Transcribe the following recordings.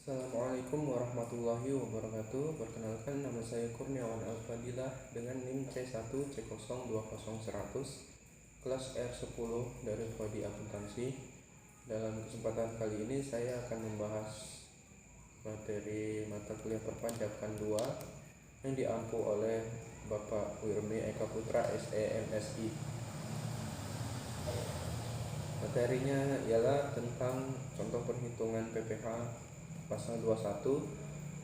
Assalamualaikum warahmatullahi wabarakatuh. Perkenalkan, nama saya Kurniawan Al-Fadilah dengan NIM C1C020100 kelas R10 dari Prodi Akuntansi. Dalam kesempatan kali ini saya akan membahas materi mata kuliah perpajakan 2 yang diampu oleh Bapak Wirmi Eka Putra SE MSI. Materinya ialah tentang contoh perhitungan PPh pasal 21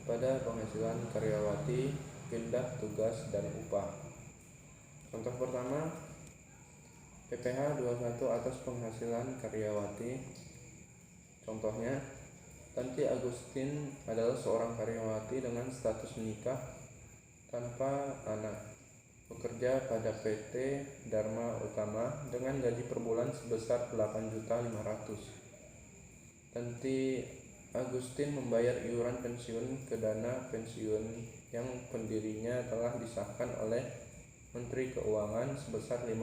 pada penghasilan karyawati, pindah tugas, dan upah. Contoh pertama, PPh 21 atas penghasilan karyawati. Contohnya, Tanti Agustin adalah seorang karyawati dengan status menikah tanpa anak, bekerja pada PT Dharma Utama dengan gaji per bulan sebesar 8.500.000. Tanti Agustin membayar iuran pensiun ke dana pensiun yang pendirinya telah disahkan oleh Menteri Keuangan sebesar 50.000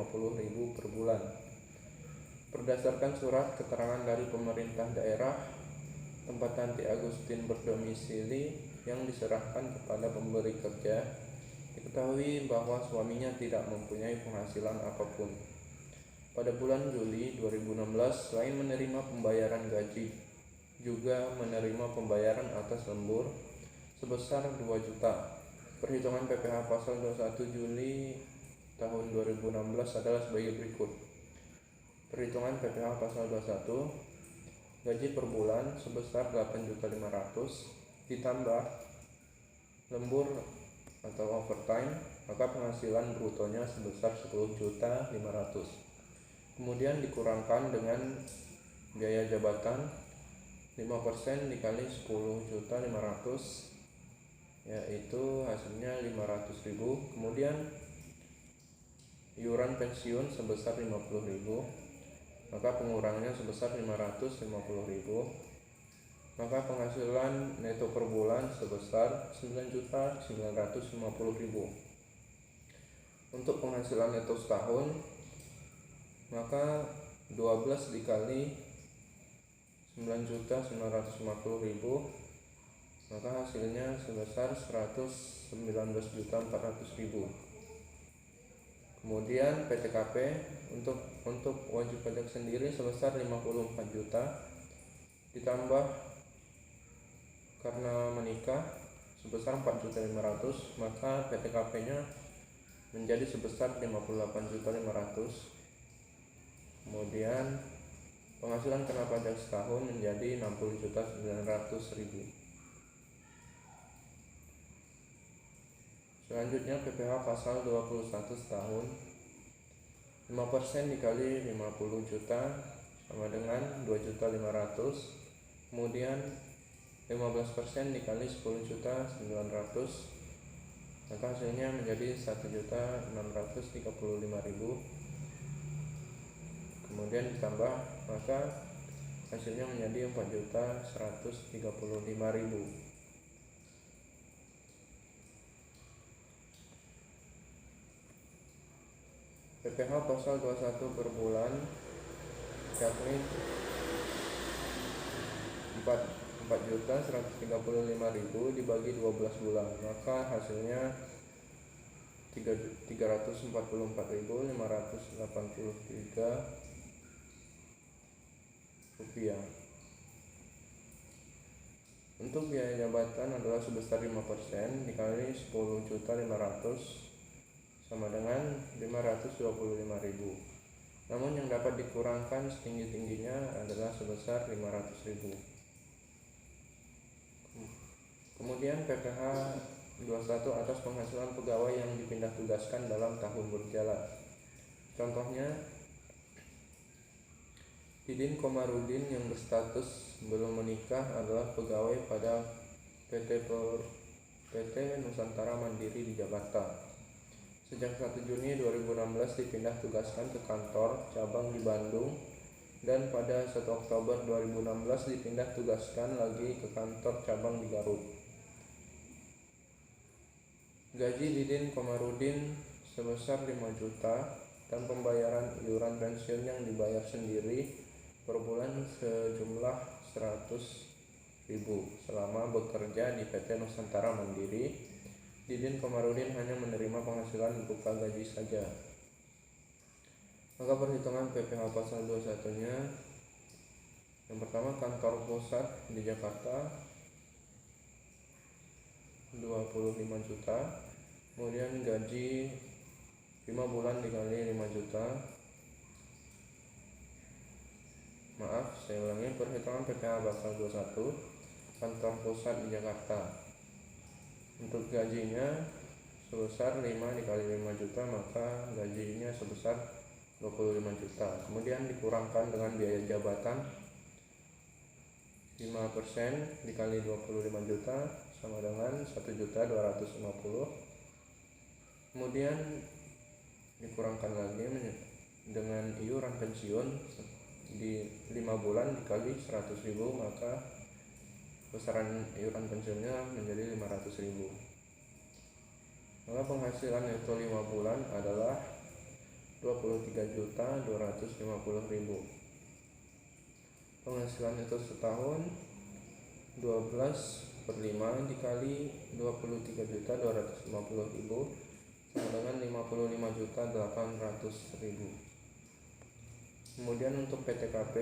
per bulan. Berdasarkan surat keterangan dari pemerintah daerah tempat Tanti Agustin berdomisili yang diserahkan kepada pemberi kerja, diketahui bahwa suaminya tidak mempunyai penghasilan apapun. Pada bulan Juli 2016, selain menerima pembayaran gaji, juga menerima pembayaran atas lembur sebesar 2 juta. Perhitungan PPh pasal 21 Juli tahun 2016 adalah sebagai berikut. Perhitungan PPh pasal 21, gaji per bulan sebesar 8.500.000 ditambah lembur atau overtime, maka penghasilan brutonya sebesar 10.500.000. Kemudian dikurangkan dengan biaya jabatan 5% dikali 10.500.000, yaitu hasilnya 500.000. Kemudian iuran pensiun sebesar 50.000, maka pengurangnya sebesar 550.000. Maka penghasilan neto per bulan sebesar 9.950.000. Untuk penghasilan neto setahun, maka 12 dikali 9.950.000, maka hasilnya sebesar 119.400.000. Kemudian PTKP untuk wajib pajak sendiri sebesar 54 juta ditambah karena menikah sebesar 4.500.000, maka PTKP-nya menjadi sebesar 58.500.000. Kemudian penghasilan kena pajak setahun menjadi 60.900.000. Selanjutnya PPh pasal 21 setahun, 5% dikali 50 juta sama dengan 2.500.000. Kemudian 15% dikali 10.900.000, maka hasilnya menjadi 1.635.000. Kemudian ditambah, maka hasilnya menjadi 4.135.000. PPh pasal 21 per bulan yakni 4.135.000 dibagi 12 bulan, maka hasilnya 344.583 rupiah. Untuk biaya jabatan adalah sebesar 5% dikali 10.500.000 sama dengan 525.000. Namun yang dapat dikurangkan setinggi-tingginya adalah sebesar 500.000. Kemudian PPh 21 atas penghasilan pegawai yang dipindah tugaskan dalam tahun berjalan. Contohnya, Didin Komarudin yang berstatus belum menikah adalah pegawai pada PT Nusantara Mandiri di Jakarta. Sejak 1 Juni 2016 dipindah tugaskan ke kantor cabang di Bandung, dan pada 1 Oktober 2016 dipindah tugaskan lagi ke kantor cabang di Garut. Gaji Didin Komarudin sebesar 5 juta dan pembayaran iuran pensiun yang dibayar sendiri per bulan sejumlah 100.000 selama bekerja di PT Nusantara Mandiri. Didin Komarudin hanya menerima penghasilan berupa gaji saja. Maka perhitungan PPh pasal 21-nya, yang pertama kantor pusat di Jakarta 25 juta, kemudian gaji 5 bulan dikali 5 juta. Maaf, saya ulangi, perhitungan PPh pasal 21 kantor pusat di Jakarta. Untuk gajinya sebesar 5 dikali 5 juta, maka gajinya sebesar 25 juta. Kemudian dikurangkan dengan biaya jabatan 5% dikali 25 juta sama dengan 1.250.000. Kemudian dikurangkan lagi dengan iuran pensiun di 5 bulan dikali 100.000, maka besaran iuran pensiunnya menjadi 500.000. Maka penghasilan itu 5 bulan adalah 23.250.000. Penghasilan itu setahun 12/5 dikali 23.250.000 sama dengan 55.800.000. Kemudian untuk PTKP,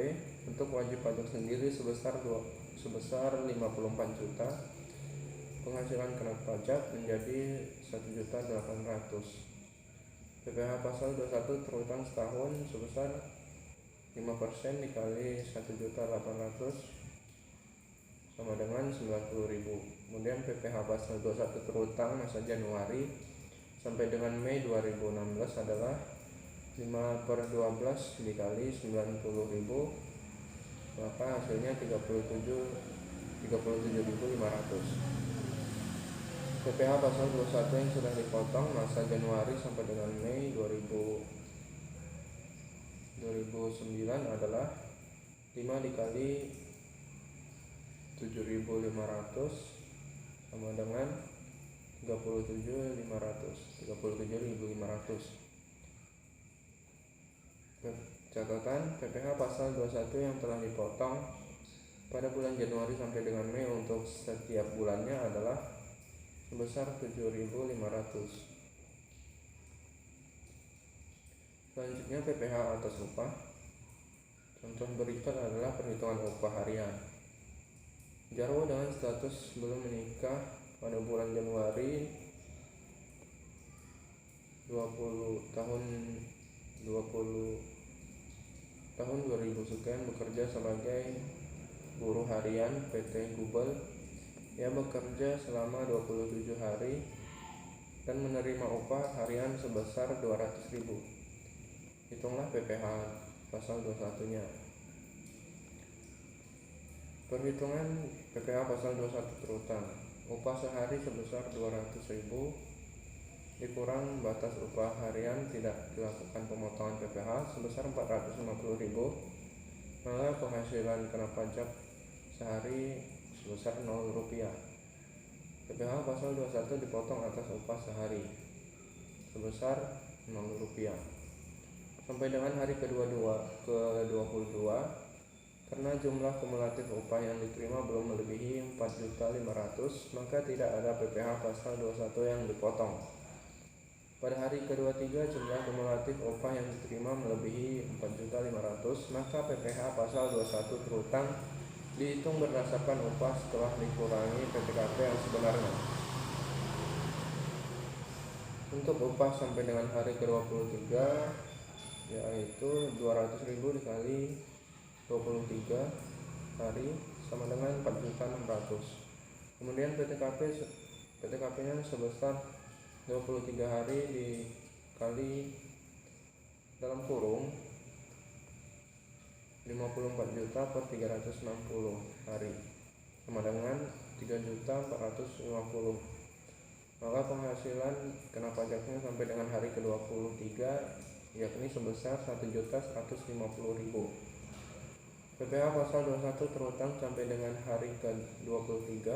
untuk wajib pajak sendiri sebesar 54 juta. Penghasilan kena pajak menjadi 1.800.000. PPh pasal 21 terutang setahun sebesar 5% dikali 1.800.000 sama dengan 90.000. Kemudian PPh pasal 21 terutang masa Januari sampai dengan Mei 2016 adalah 5/12 dikali 90.000, maka hasilnya 37.500. PPh pasal 21 yang sudah dipotong masa Januari sampai dengan Mei 2009 adalah 5 dikali 7.500 sama dengan 37.500. Catatan, PPh pasal 21 yang telah dipotong pada bulan Januari sampai dengan Mei untuk setiap bulannya adalah sebesar 7.500. Selanjutnya PPh atas upah. Contoh berikut adalah perhitungan upah harian. Jarwo dengan status belum menikah pada bulan Januari 2000 sekian bekerja sebagai buruh harian PT Gubel. Ia bekerja selama 27 hari dan menerima upah harian sebesar 200.000. Hitunglah PPh pasal 21-nya. Perhitungan PPh pasal 21 terutang. Upah sehari sebesar 200.000 dikurang batas upah harian tidak dilakukan pemotongan PPh sebesar 450.000, maka penghasilan kena pajak sehari sebesar 0 rupiah. PPh pasal 21 dipotong atas upah sehari sebesar 0 rupiah. Sampai dengan hari ke-22, karena jumlah kumulatif upah yang diterima belum melebihi 4.500.000, maka tidak ada PPh pasal 21 yang dipotong. Pada hari ke-23 jumlah kumulatif upah yang diterima melebihi 4.500.000, maka PPh pasal 21 terutang dihitung berdasarkan upah setelah dikurangi PTKP yang sebenarnya. Untuk upah sampai dengan hari ke-23 yaitu 200.000 dikali 23 hari sama dengan 4.600. Kemudian PTKP-nya sebesar 23 hari dikali dalam kurung 54 juta per 360 hari sama dengan 3.450. Maka penghasilan kena pajaknya sampai dengan hari ke-23 yakni sebesar 1.150.000. PPh pasal 21 terutang sampai dengan hari ke-23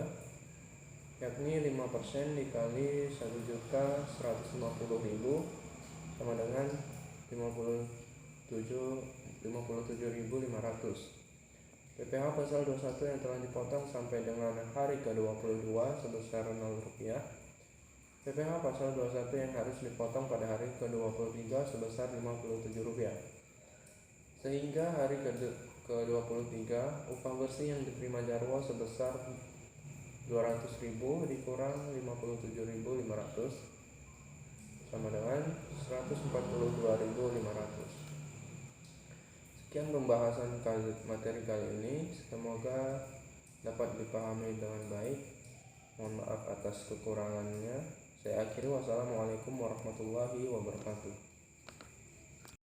yakni 5% dikali 1.150.000 sama dengan 57.500. PPh pasal 21 yang telah dipotong sampai dengan hari ke-22 sebesar Rp0. PPh pasal 21 yang harus dipotong pada hari ke-23 sebesar Rp57. Sehingga hari ke-23 upah bersih yang diterima Jarwo sebesar Rp200.000 dikurang Rp57.500 sama dengan Rp142.500. Sekian pembahasan materi kali ini, semoga dapat dipahami dengan baik. Mohon maaf atas kekurangannya. Saya akhiri, wassalamualaikum warahmatullahi wabarakatuh.